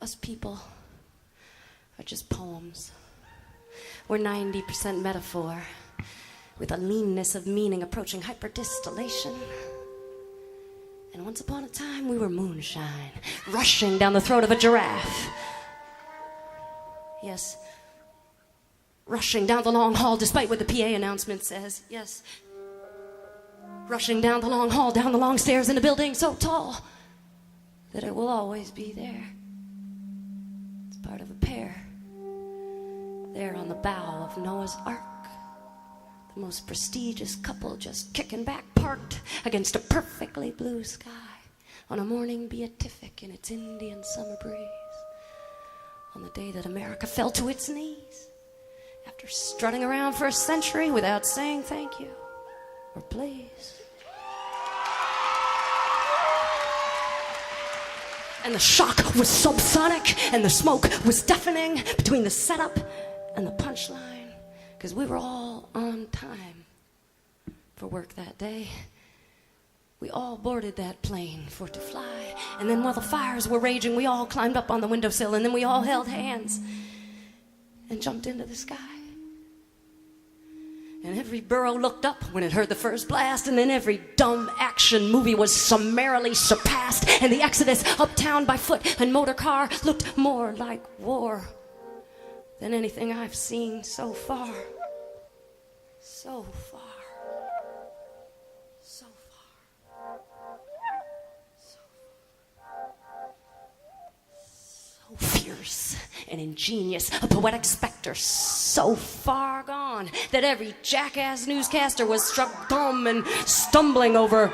Us people are just poems. We're 90% metaphor, with a leanness of meaning approaching hyperdistillation. And once upon a time, we were moonshine, rushing down the throat of a giraffe. Yes, rushing down the long hall, despite what the PA announcement says. Yes, rushing down the long hall, down the long stairs in a building so tall that it will always be there. It's part of a pair, there on the bow of Noah's Ark. The most prestigious couple just kicking back, parked against a perfectly blue sky on a morning beatific in its Indian summer breeze, on the day that America fell to its knees after strutting around for a century without saying thank you or please. And the shock was subsonic, and the smoke was deafening between the setup and the punchline, because we were all on time for work that day. We all boarded that plane for it to fly, and then while the fires were raging, we all climbed up on the windowsill, and then we all held hands and jumped into the sky. And every burro looked up when it heard the first blast, and then every dumb action movie was summarily surpassed, and the exodus uptown by foot and motor car looked more like war than anything I've seen so far. So far. So far. So fierce and ingenious, a poetic specter so far gone that every jackass newscaster was struck dumb and stumbling over,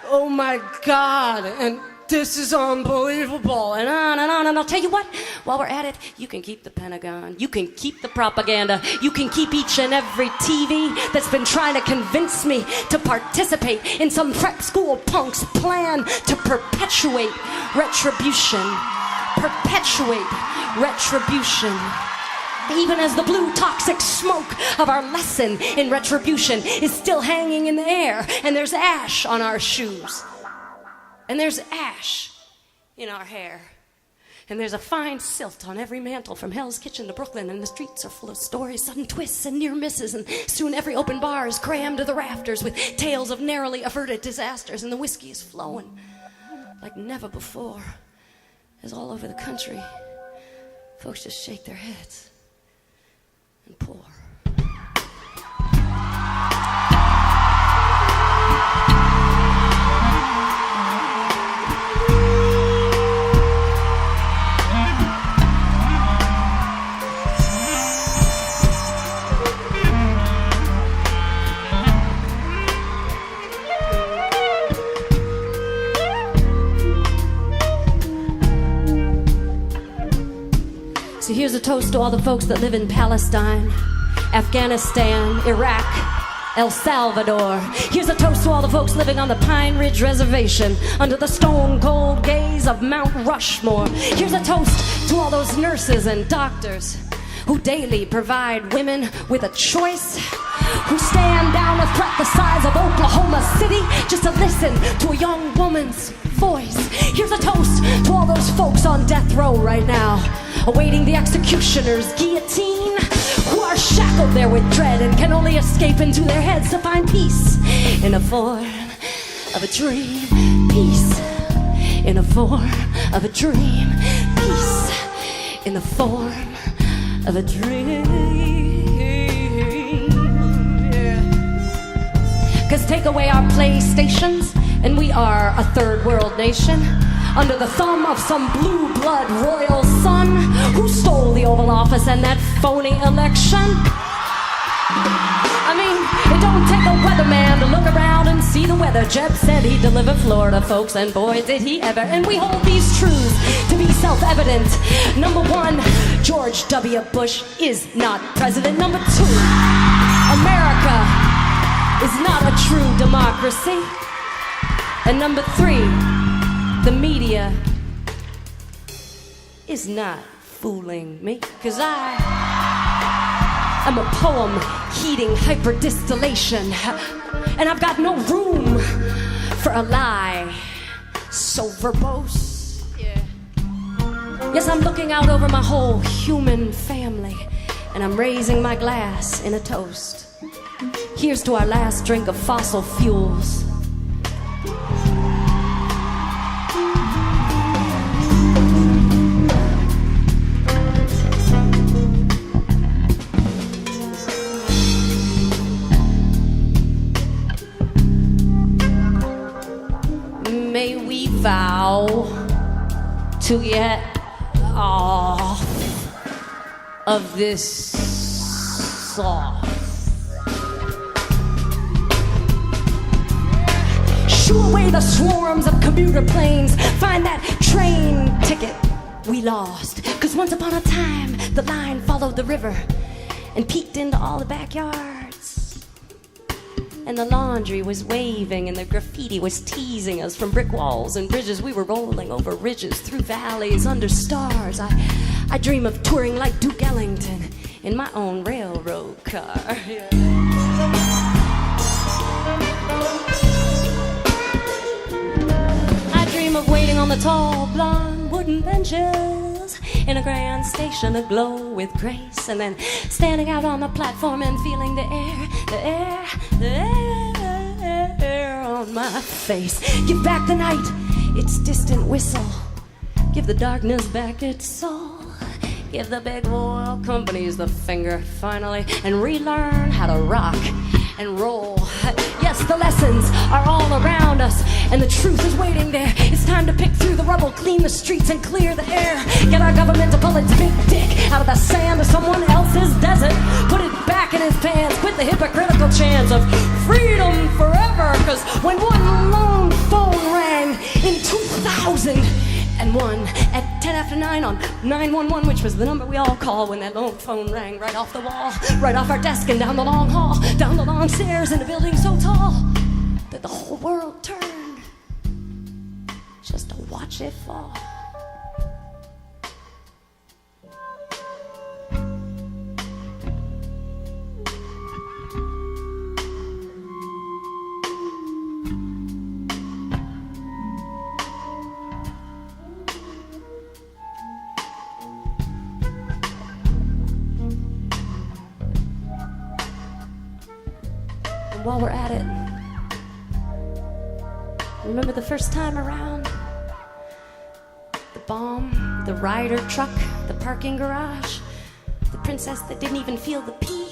"Oh my God, and this is unbelievable," and on and on. And I'll tell you what, while we're at it, you can keep the Pentagon, you can keep the propaganda, you can keep each and every TV that's been trying to convince me to participate in some prep school punk's plan to perpetuate retribution. Perpetuate retribution. Even as the blue toxic smoke of our lesson in retribution is still hanging in the air, and there's ash on our shoes, and there's ash in our hair, and there's a fine silt on every mantle from Hell's Kitchen to Brooklyn, and the streets are full of stories, sudden twists and near misses, and soon every open bar is crammed to the rafters with tales of narrowly averted disasters, and the whiskey is flowing like never before, as all over the country folks just shake their heads and pour. So here's a toast to all the folks that live in Palestine, Afghanistan, Iraq, El Salvador. Here's a toast to all the folks living on the Pine Ridge Reservation under the stone-cold gaze of Mount Rushmore. Here's a toast to all those nurses and doctors who daily provide women with a choice, who stand down a threat the size of Oklahoma City just to listen to a young woman's voice. Here's a toast to all those folks on death row right now, awaiting the executioner's guillotine, who are shackled there with dread and can only escape into their heads to find peace in the form of a dream. Peace in the form of a dream. Peace in the form of a dream. Yeah. 'Cause take away our PlayStations and we are a third world nation, under the thumb of some blue blood royal son who stole the Oval Office and that phony election. I mean, it don't take a weatherman to look around and see the weather. Jeb said he'd deliver Florida, folks, and boy, did he ever. And we hold these truths to be self-evident. Number one, George W. Bush is not president. Number two, America is not a true democracy. And number three, the media is not fooling me, 'cause I'm a poem heating hyperdistillation, and I've got no room for a lie so verbose. Yeah. Yes, I'm looking out over my whole human family, and I'm raising my glass in a toast. Here's to our last drink of fossil fuels. May we vow to get off of this sauce. Shoo away the swarms of commuter planes. Find that train ticket we lost. 'Cause once upon a time, the line followed the river and peeked into all the backyards. And the laundry was waving and the graffiti was teasing us from brick walls and bridges. We were rolling over ridges, through valleys, under stars. I dream of touring like Duke Ellington in my own railroad car. I dream of waiting on the tall, blonde wooden benches in a grand station aglow with grace, and then standing out on the platform and feeling the air on my face. Give back the night its distant whistle. Give the darkness back its soul. Give the big oil companies the finger finally, and relearn how to rock and roll. Yes, the lessons are all around us, and the truth is waiting there. It's time to pick through the rubble, clean the streets and clear the air. Get our government to pull its big dick out of the sand of someone else's desert. Put it back in his pants. Quit the hypocritical chants of freedom forever. 'Cause when one lone phone rang in 2001 at 10 after 9 on 911, which was the number we all call when that lone phone rang, right off the wall, right off our desk and down the long hall, down the long stairs in a building so tall that the whole world turned just to watch it fall. While we're at it, remember the first time around? The bomb, the rider truck, the parking garage, the princess that didn't even feel the pee.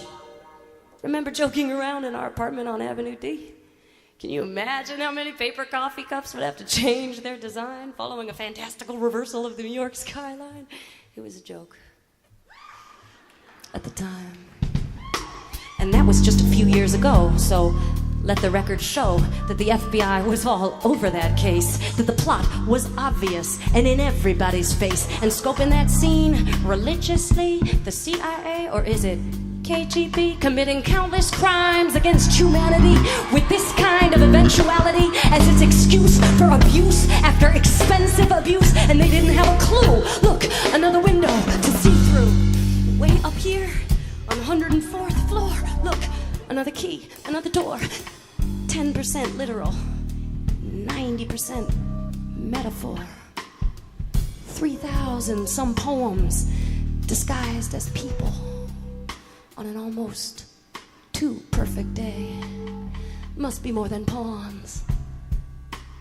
Remember joking around in our apartment on Avenue D? Can you imagine how many paper coffee cups would have to change their design following a fantastical reversal of the New York skyline? It was a joke at the time. And that was just a few years ago, so let the record show that the FBI was all over that case, that the plot was obvious and in everybody's face. And scoping that scene religiously, the CIA, or is it KGB, committing countless crimes against humanity with this kind of eventuality as its excuse for abuse after expensive abuse, and they didn't have a clue. Look, another window to see through. Way up here on the 104th floor, look, another key, another door. 10% literal, 90% metaphor. 3,000 some poems disguised as people on an almost too perfect day. Must be more than pawns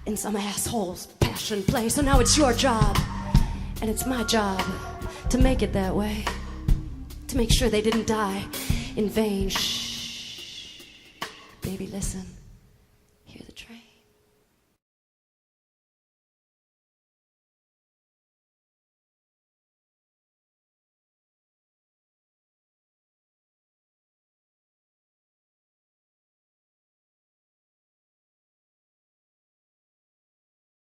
in some asshole's passion play. So now it's your job, and it's my job to make it that way. To make sure they didn't die in vain. Shh. Baby, listen. Hear the train.